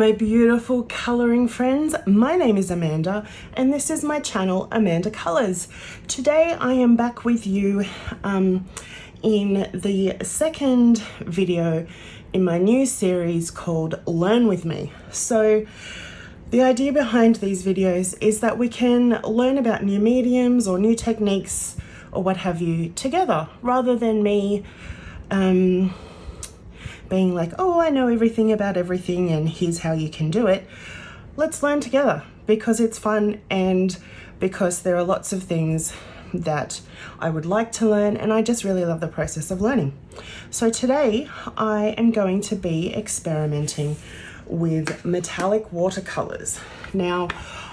my beautiful colouring friends. My name is Amanda and this is my channel, Amanda Colours. Today I am back with you in the second video in my new series called Learn With Me. So the idea behind these videos is that we can learn about new mediums or new techniques or what have you together, rather than me being like, oh, I know everything about everything and here's how you can do it. Let's learn together because it's fun and because there are lots of things that I would like to learn, and I just really love the process of learning. So today I am going to be experimenting with metallic watercolors. Now,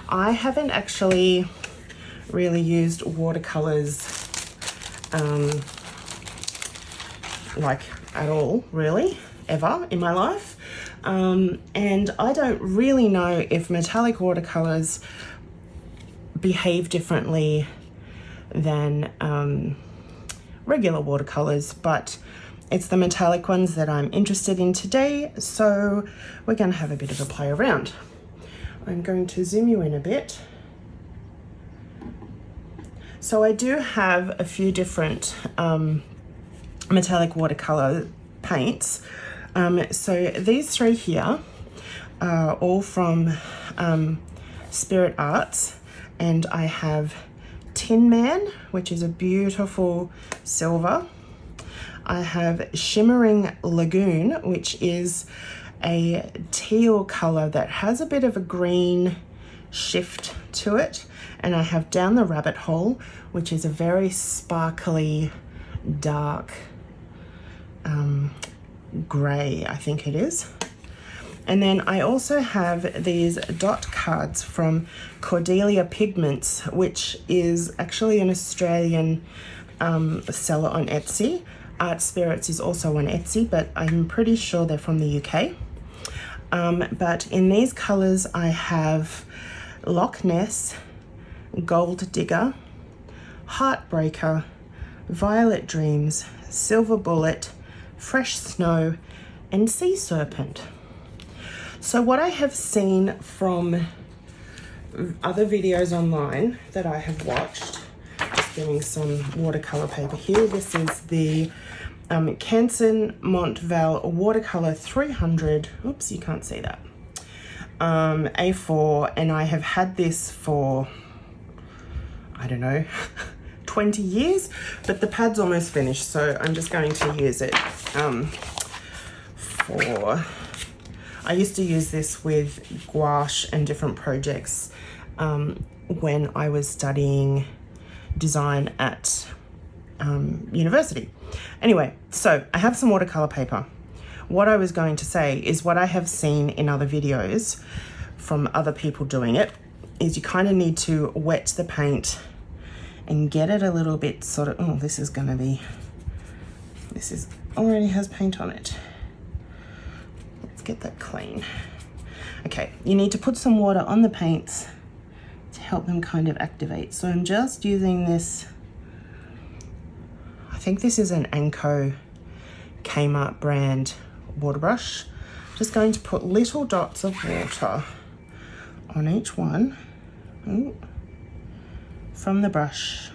I haven't actually really used watercolors like at all, really, ever in my life. And I don't really know if metallic watercolors behave differently than regular watercolors, but it's the metallic ones that I'm interested in today, so we're going to have a bit of a play around. I'm going to zoom you in a bit. So I do have a few different metallic watercolor paints. So these three here are all from Spirit Arts, and I have Tin Man, which is a beautiful silver. I have Shimmering Lagoon, which is a teal color that has a bit of a green shift to it. And I have Down the Rabbit Hole, which is a very sparkly, dark gray, I think it is. And then I also have these dot cards from Cordelia Pigments, which is actually an Australian seller on Etsy. Art Spirits is also on Etsy, but I'm pretty sure they're from the UK. But in these colors, I have Loch Ness, Gold Digger, Heartbreaker, Violet Dreams, Silver Bullet, Fresh Snow, and Sea Serpent. So what I have seen from other videos online that I have watched, just getting some watercolor paper here. This is the Canson Montval Watercolor 300. Oops, you can't see that. A4, and I have had this for, I don't know, 20 years, but the pad's almost finished, so I'm just going to use it I used to use this with gouache and different projects when I was studying design at university. Anyway, so I have some watercolor paper. What I was going to say is what I have seen in other videos from other people doing it is you kind of need to wet the paint and get it a little bit sort of, oh, this is already has paint on it. Let's get that clean. Okay, you need to put some water on the paints to help them kind of activate. So I'm just using this, I think this is an Anko Kmart brand water brush. Just going to put little dots of water on each one. Ooh. From the brush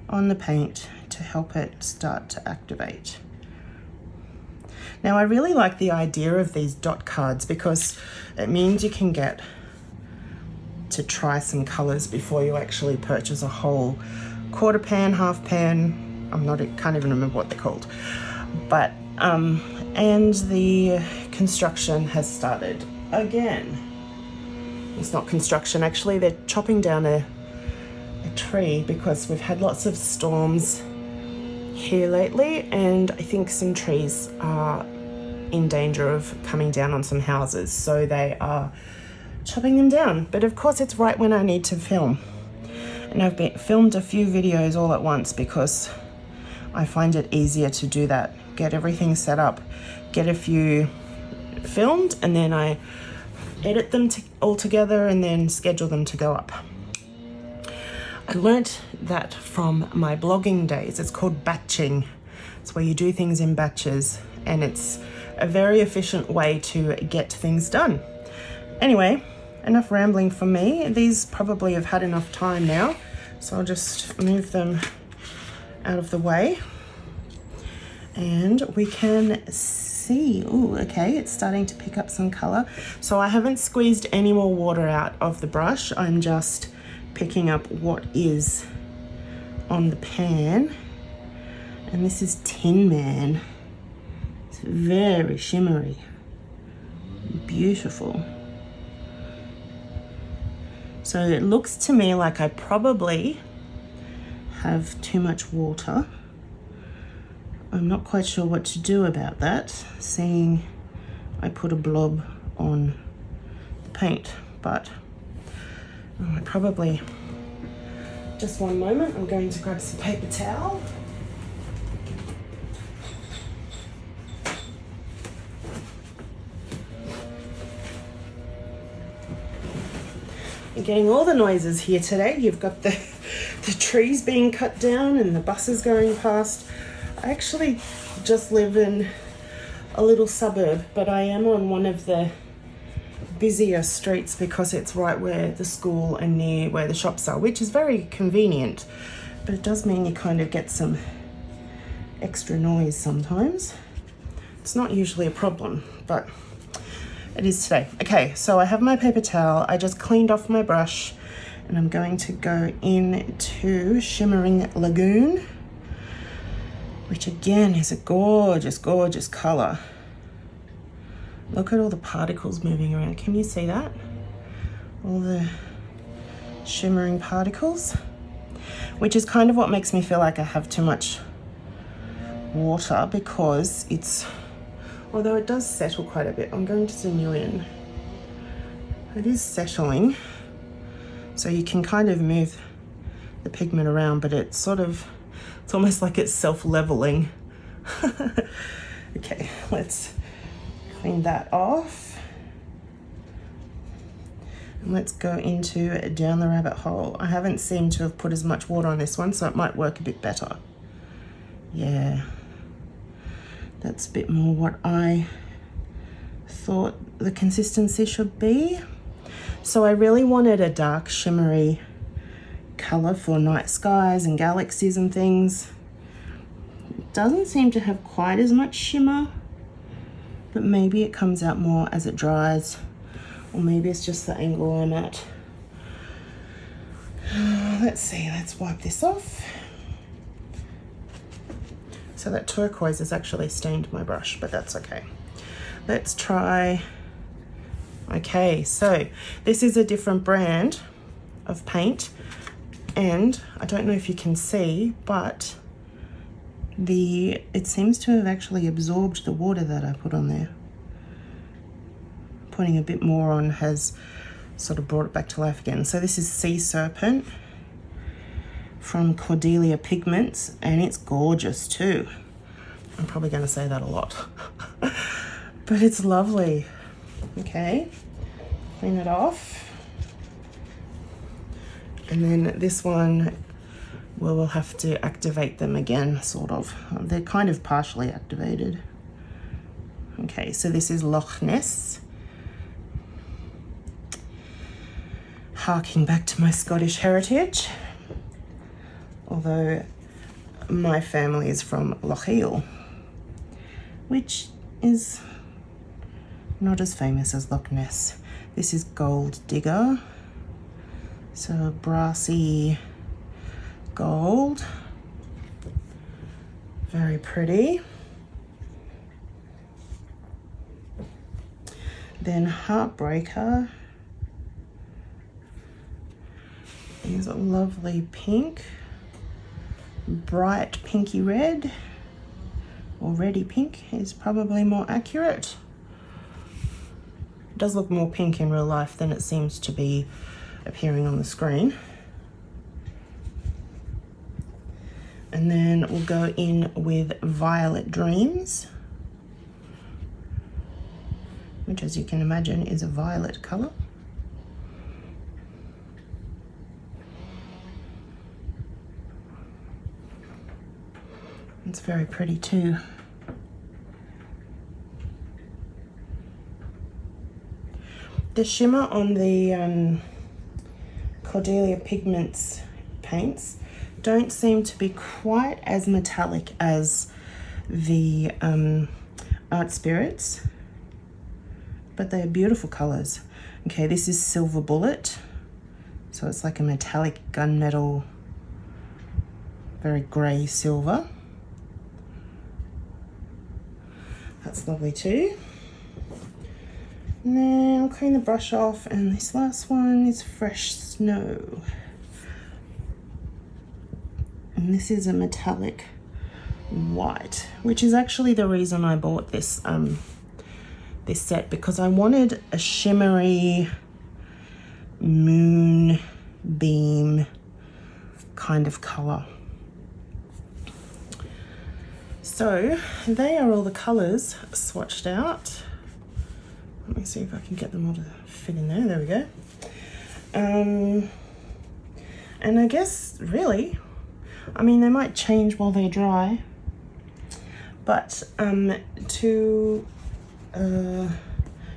on the paint to help it start to activate. Now I really like the idea of these dot cards because it means you can get to try some colors before you actually purchase a whole quarter pan, half pan. Can't even remember what they're called. But and the construction has started again. It's not construction, actually, they're chopping down a tree because we've had lots of storms here lately, and I think some trees are in danger of coming down on some houses, so they are chopping them down. But of course it's right when I need to film, and I've filmed a few videos all at once because I find it easier to do that, get everything set up, get a few filmed, and then I edit them all together and then schedule them to go up. I learnt that from my blogging days. It's called batching. It's where you do things in batches, and it's a very efficient way to get things done. Anyway, enough rambling from me. These probably have had enough time now, so I'll just move them out of the way and we can see. Oh, okay, it's starting to pick up some color. So I haven't squeezed any more water out of the brush. I'm just picking up what is on the pan. And this is Tin Man. It's very shimmery, beautiful. So it looks to me like I probably have too much water. I'm not quite sure what to do about that, seeing I put a blob on the paint, but I probably, just one moment, I'm going to grab some paper towel. You're getting all the noises here today. You've got the trees being cut down and the buses going past. I actually just live in a little suburb, but I am on one of the busier streets because it's right where the school and near where the shops are, which is very convenient, but it does mean you kind of get some extra noise sometimes. It's not usually a problem, but it is today. Okay, so I have my paper towel. I just cleaned off my brush and I'm going to go into Shimmering Lagoon, which again is a gorgeous, gorgeous color. Look at all the particles moving around. Can you see that? All the shimmering particles, which is kind of what makes me feel like I have too much water, because it's, although it does settle quite a bit. I'm going to zoom you in. It is settling, so you can kind of move the pigment around, but it's sort of, it's almost like it's self-leveling. Okay, let's clean that off. And let's go into Down the Rabbit Hole. I haven't seemed to have put as much water on this one, so it might work a bit better. Yeah, that's a bit more what I thought the consistency should be. So I really wanted a dark shimmery color for night skies and galaxies and things. It doesn't seem to have quite as much shimmer, but maybe it comes out more as it dries, or maybe it's just the angle I'm at. Let's see, let's wipe this off. So that turquoise has actually stained my brush, but that's okay. Let's try. Okay, so this is a different brand of paint, and I don't know if you can see, but it seems to have actually absorbed the water that I put on there. Putting a bit more on has sort of brought it back to life again. So this is Sea Serpent from Cordelia Pigments, and it's gorgeous too. I'm probably going to say that a lot, but it's lovely. Okay, clean it off. And then this one, well, we'll have to activate them again, sort of. They're kind of partially activated. Okay, so this is Loch Ness. Harking back to my Scottish heritage, although my family is from Lochiel, which is not as famous as Loch Ness. This is Gold Digger, so brassy gold, very pretty. Then Heartbreaker is a lovely pink, bright pinky red, or reddy pink is probably more accurate. It does look more pink in real life than it seems to be appearing on the screen. And then we'll go in with Violet Dreams, which, as you can imagine, is a violet color. It's very pretty too. The shimmer on the Cordelia Pigments paints don't seem to be quite as metallic as the Art Spirits, but they are beautiful colors. Okay, this is Silver Bullet, so it's like a metallic gunmetal, very gray silver. That's lovely too. Now I'll clean the brush off, and this last one is Fresh Snow. And this is a metallic white, which is actually the reason I bought this this set, because I wanted a shimmery moonbeam kind of color. So they are all the colors swatched out. Let me see if I can get them all to fit in there. There we go. And I guess really, I mean, they might change while they dry, but to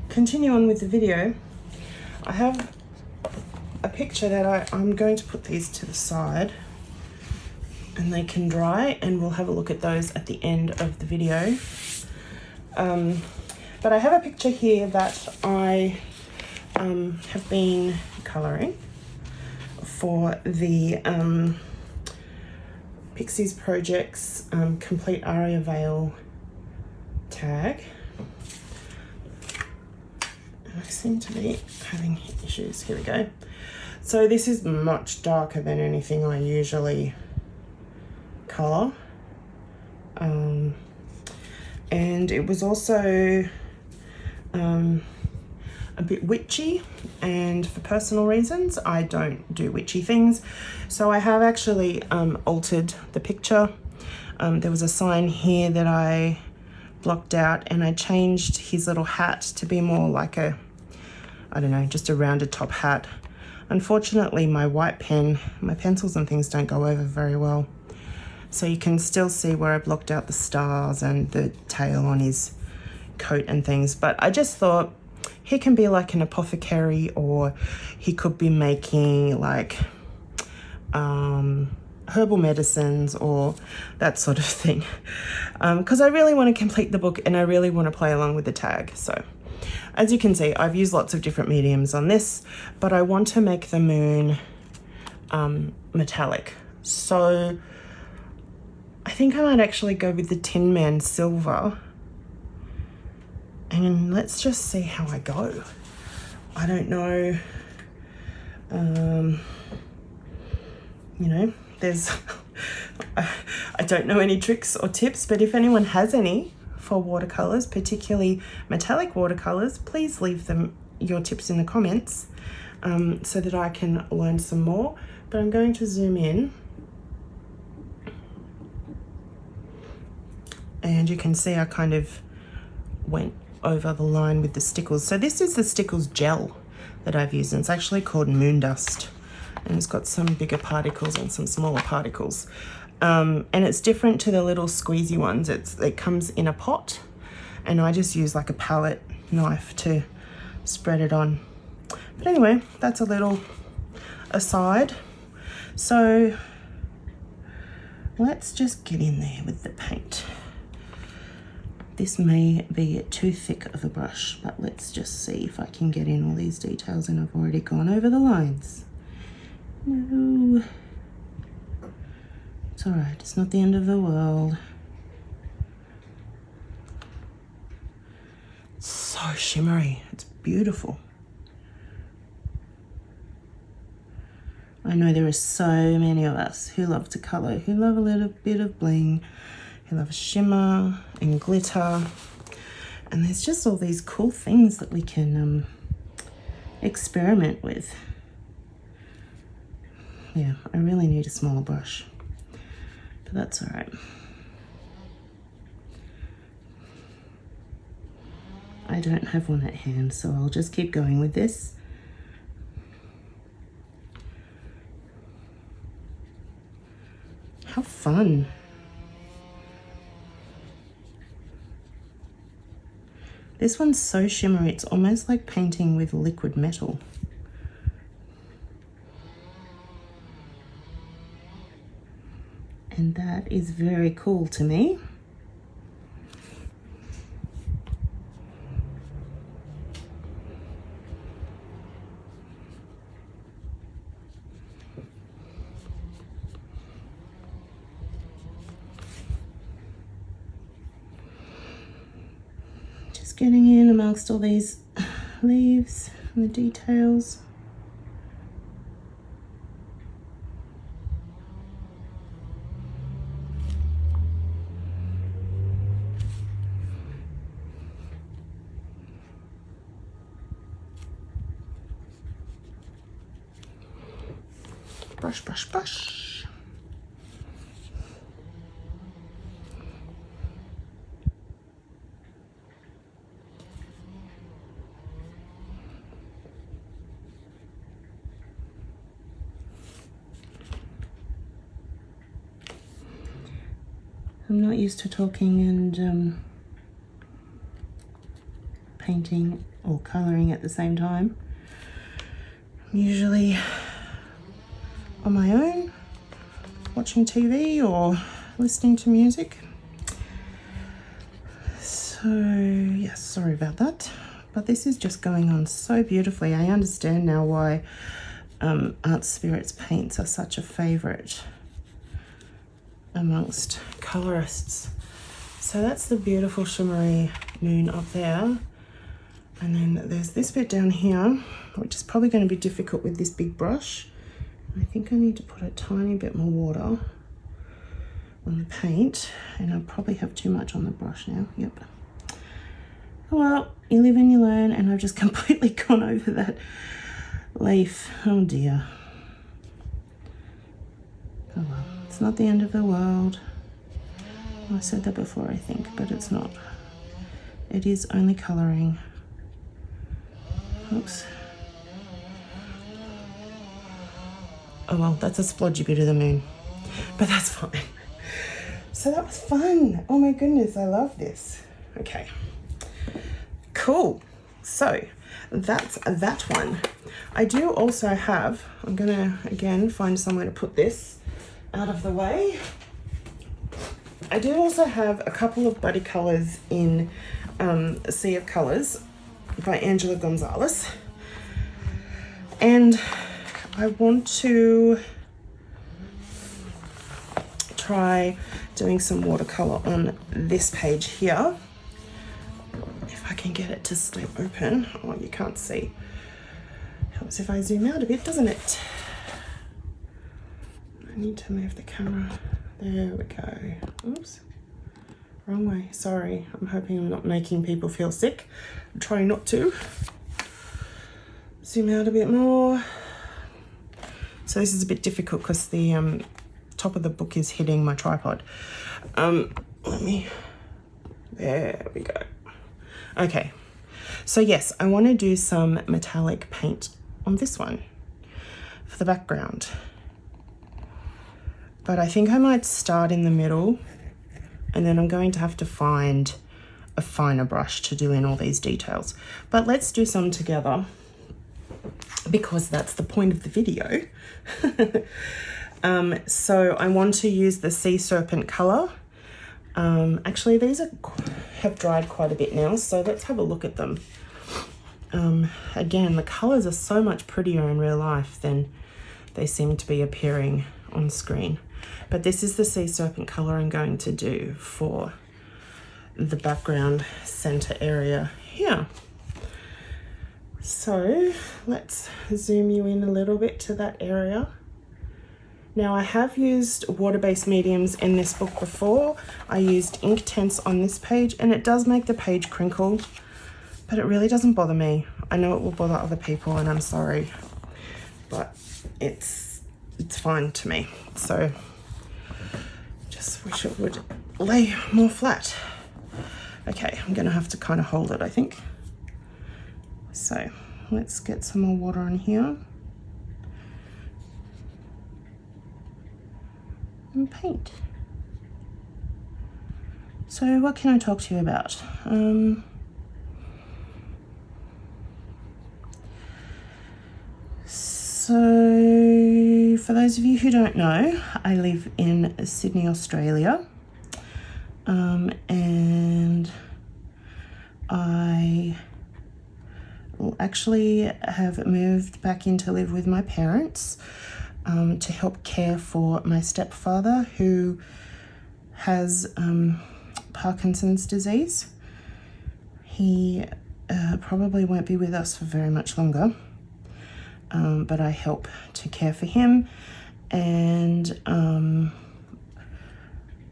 continue on with the video, I have a picture that I'm going to put these to the side and they can dry, and we'll have a look at those at the end of the video. But I have a picture here that I have been colouring for the Pixies Projects Complete Aria Veil tag. And I seem to be having issues. Here we go. So this is much darker than anything I usually colour. And it was also a bit witchy, and for personal reasons I don't do witchy things, so I have actually altered the picture. There was a sign here that I blocked out, and I changed his little hat to be more like a, I don't know, just a rounded top hat. Unfortunately, my white pen, my pencils and things don't go over very well, so you can still see where I blocked out the stars and the tail on his coat and things. But I just thought he can be like an apothecary, or he could be making like herbal medicines or that sort of thing, because I really want to complete the book and I really want to play along with the tag. So as you can see, I've used lots of different mediums on this, but I want to make the moon metallic, so I think I might actually go with the Tin Man Silver, and let's just see how I go. I don't know, you know, there's I don't know any tricks or tips, but if anyone has any for watercolors, particularly metallic watercolors, please leave them your tips in the comments, so that I can learn some more. But I'm going to zoom in, and you can see I kind of went over the line with the stickles. So this is the stickles gel that I've used, and it's actually called Moon Dust, and it's got some bigger particles and some smaller particles, and it's different to the little squeezy ones. It comes in a pot, and I just use like a palette knife to spread it on. But anyway, that's a little aside. So let's just get in there with the paint. This may be too thick of a brush, but let's just see if I can get in all these details, and I've already gone over the lines. No. It's all right, it's not the end of the world. It's so shimmery, it's beautiful. I know there are so many of us who love to colour, who love a little bit of bling, who love shimmer and glitter, and there's just all these cool things that we can experiment with. Yeah, I really need a smaller brush, but that's all right. I don't have one at hand, so I'll just keep going with this. How fun. This one's so shimmery, it's almost like painting with liquid metal. And that is very cool to me. Getting in amongst all these leaves and the details. Brush, brush, brush. I'm not used to talking and painting or colouring at the same time. I'm usually on my own, watching TV or listening to music. So, yes, sorry about that. But this is just going on so beautifully. I understand now why Art Spirits paints are such a favourite amongst colorists. So that's the beautiful shimmery moon up there, and then there's this bit down here which is probably going to be difficult with this big brush. I think I need to put a tiny bit more water on the paint, and I probably have too much on the brush now. Yep. Oh well, you live and you learn, and I've just completely gone over that leaf. Oh dear. Oh well. It's not the end of the world. I said that before, I think, but it's not. It is only colouring. Oops. Oh well, that's a splodgy bit of the moon, but that's fine. So that was fun. Oh my goodness, I love this. Okay, cool. So that's that one. I do also have, I'm gonna again find somewhere to put this out of the way. I do also have a couple of buddy colours in A Sea of Colours by Angela Gonzalez, and I want to try doing some watercolour on this page here. If I can get it to stay open. Oh, you can't see. Helps if I zoom out a bit, doesn't it? I need to move the camera. There we go. Oops. Wrong way. Sorry. I'm hoping I'm not making people feel sick. I'm trying not to. Zoom out a bit more. So this is a bit difficult because the top of the book is hitting my tripod. There we go. Okay. So yes, I want to do some metallic paint on this one for the background. But I think I might start in the middle, and then I'm going to have to find a finer brush to do in all these details. But let's do some together, because that's the point of the video. So I want to use the Sea Serpent colour. Actually, these have dried quite a bit now, so let's have a look at them. Again, the colours are so much prettier in real life than they seem to be appearing on screen. But this is the Sea Serpent colour I'm going to do for the background centre area here. So let's zoom you in a little bit to that area. Now I have used water-based mediums in this book before. I used Inktense on this page, and it does make the page crinkle, but it really doesn't bother me. I know it will bother other people, and I'm sorry, but it's fine to me. So just wish it would lay more flat. Okay, I'm gonna have to kind of hold it, I think. So let's get some more water on here and paint. So what can I talk to you about? So, for those of you who don't know, I live in Sydney, Australia, and I actually have moved back in to live with my parents to help care for my stepfather, who has Parkinson's disease. He probably won't be with us for very much longer, but I help to care for him. And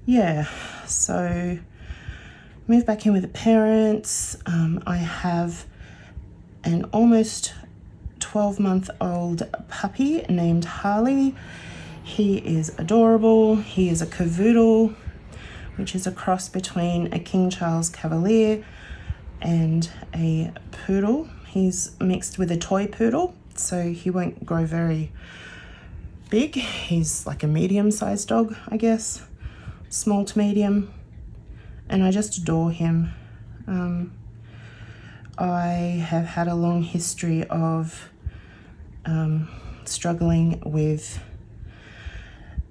yeah, so moved back in with the parents. I have an almost 12-month-old puppy named Harley. He is adorable. He is a cavoodle, which is a cross between a King Charles Cavalier and a poodle. He's mixed with a toy poodle, so he won't grow very big. He's like a medium-sized dog, I guess, small to medium, and I just adore him. I have had a long history of struggling with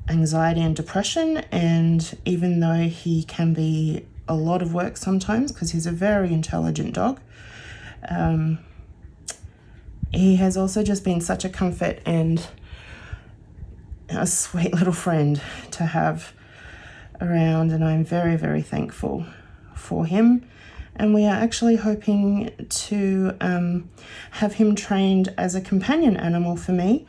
anxiety and depression, and even though he can be a lot of work sometimes because he's a very intelligent dog, he has also just been such a comfort and a sweet little friend to have around, and I'm very, very thankful for him. And we are actually hoping to have him trained as a companion animal for me,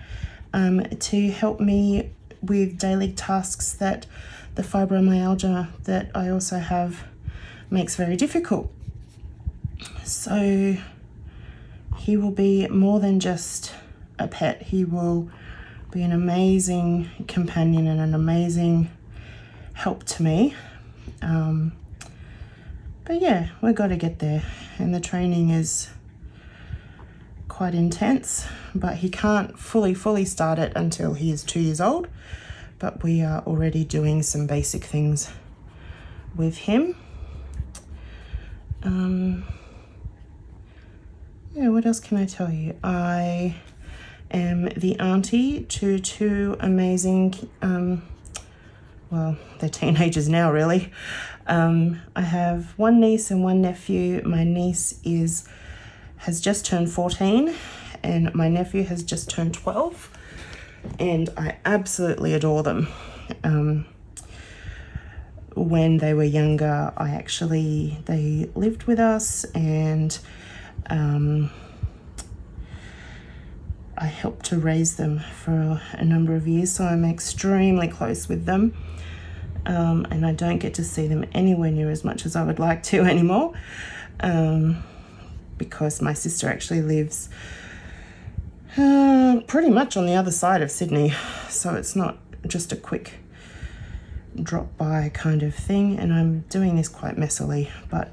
to help me with daily tasks that the fibromyalgia that I also have makes very difficult. So he will be more than just a pet. He will be an amazing companion and an amazing help to me. But yeah, we've got to get there, and the training is quite intense, but he can't fully start it until he is 2 years old. But we are already doing some basic things with him. Yeah, what else can I tell you? I am the auntie to two amazing, well, they're teenagers now, really. I have one niece and one nephew. My niece has just turned 14, and my nephew has just turned 12, and I absolutely adore them. When they were younger, they lived with us, and I helped to raise them for a number of years, so I'm extremely close with them. And I don't get to see them anywhere near as much as I would like to anymore, because my sister actually lives pretty much on the other side of Sydney, so it's not just a quick drop by kind of thing, and I'm doing this quite messily, but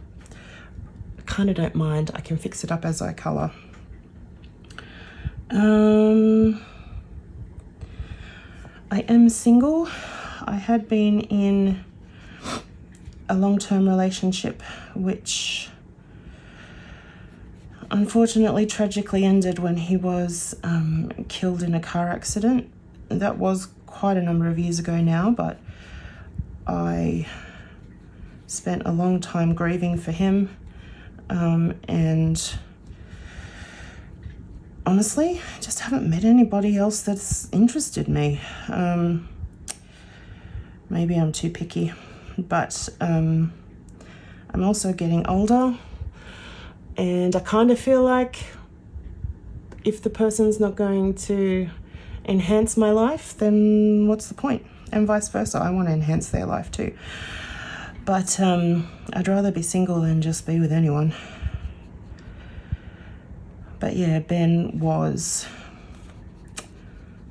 I kind of don't mind. I can fix it up as I colour. I am single. I had been in a long-term relationship which unfortunately tragically ended when he was killed in a car accident. That was quite a number of years ago now, but I spent a long time grieving for him, and honestly, I just haven't met anybody else that's interested me. Maybe I'm too picky, but I'm also getting older, and I kind of feel like if the person's not going to enhance my life, then what's the point? And vice versa, I want to enhance their life too. But I'd rather be single than just be with anyone. But yeah, Ben was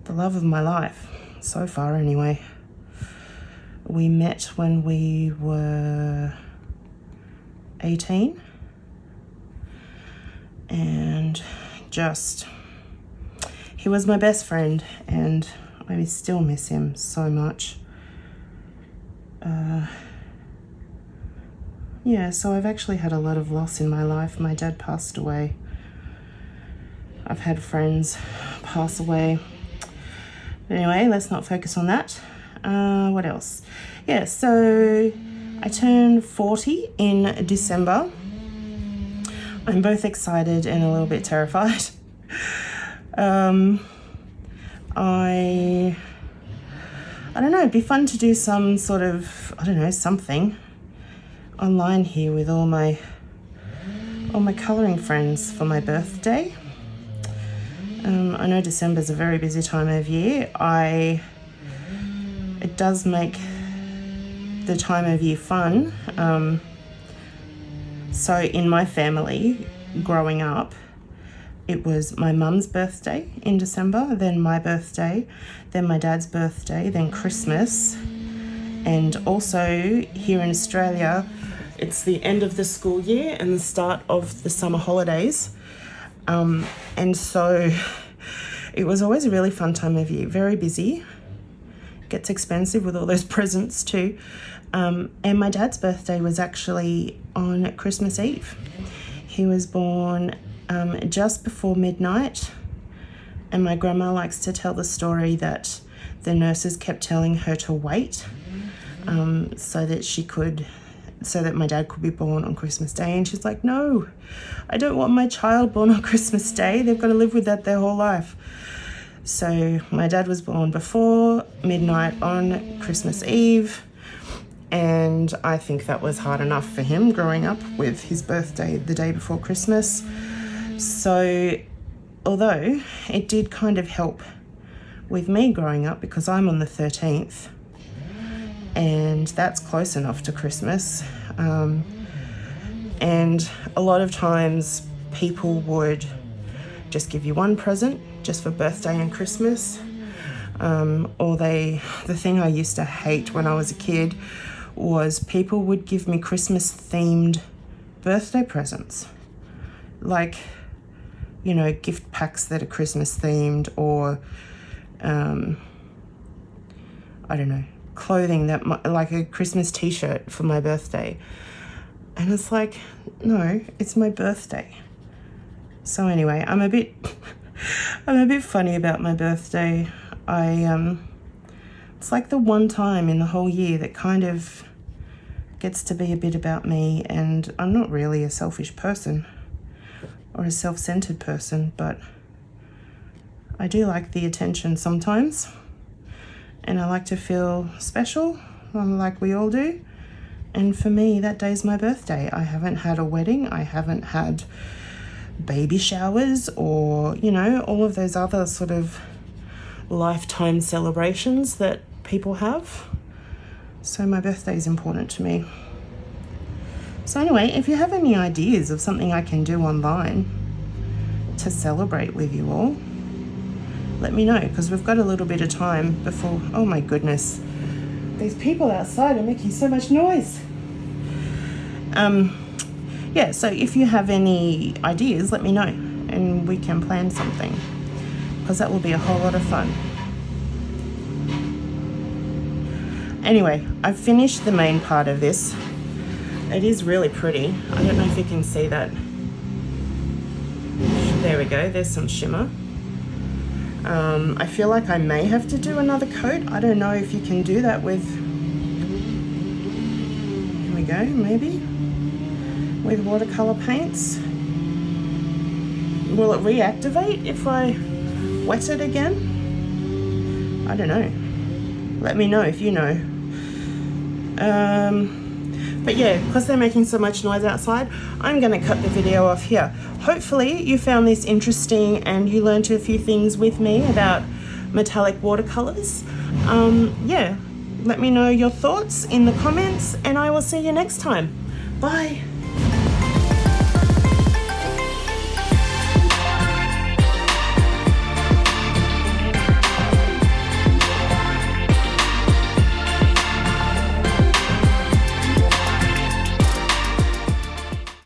the love of my life, so far anyway. We met when we were 18, and he was my best friend, and I still miss him so much. Yeah, so I've actually had a lot of loss in my life. My dad passed away. I've had friends pass away. But anyway, let's not focus on that. What else? Yeah, so I turned 40 in December. I'm both excited and a little bit terrified. I don't know, it'd be fun to do some sort of, I don't know, something online here with all my colouring friends for my birthday. I know December's a very busy time of year. It does make the time of year fun. So in my family, growing up, it was my mum's birthday in December, then my birthday, then my dad's birthday, then Christmas. And also here in Australia, it's the end of the school year and the start of the summer holidays. And so it was always a really fun time of year, very busy. Gets expensive with all those presents too. And my dad's birthday was actually on Christmas Eve. He was born just before midnight, and my grandma likes to tell the story that the nurses kept telling her to wait so that my dad could be born on Christmas Day, and she's like, no, I don't want my child born on Christmas Day. They've got to live with that their whole life. So my dad was born before midnight on Christmas Eve, and I think that was hard enough for him growing up with his birthday the day before Christmas. So although it did kind of help with me growing up because I'm on the 13th and that's close enough to Christmas, and a lot of times people would just give you one present just for birthday and Christmas, or the thing I used to hate when I was a kid was people would give me Christmas themed birthday presents, like, you know, gift packs that are Christmas themed, or I don't know, clothing like a Christmas t-shirt for my birthday. And it's like, no, it's my birthday. So anyway, I'm a bit funny about my birthday. It's like the one time in the whole year that kind of gets to be a bit about me, and I'm not really a selfish person or a self-centered person, but I do like the attention sometimes, and I like to feel special, like we all do. And for me, that day's my birthday. I haven't had a wedding, I haven't had baby showers, or, you know, all of those other sort of lifetime celebrations that people have. So my birthday is important to me. So anyway, if you have any ideas of something I can do online to celebrate with you all, let me know, because we've got a little bit of time before... Oh my goodness, these people outside are making so much noise. Yeah, so if you have any ideas, let me know and we can plan something, because that will be a whole lot of fun. Anyway, I've finished the main part of this. It is really pretty. I don't know if you can see that. There we go, there's some shimmer. I feel like I may have to do another coat. I don't know if you can do that with... Here we go, maybe. With watercolour paints. Will it reactivate if I wet it again? I don't know. Let me know if you know. But yeah, because they're making so much noise outside, I'm going to cut the video off here. Hopefully you found this interesting and you learned a few things with me about metallic watercolours. Yeah, let me know your thoughts in the comments, and I will see you next time. Bye.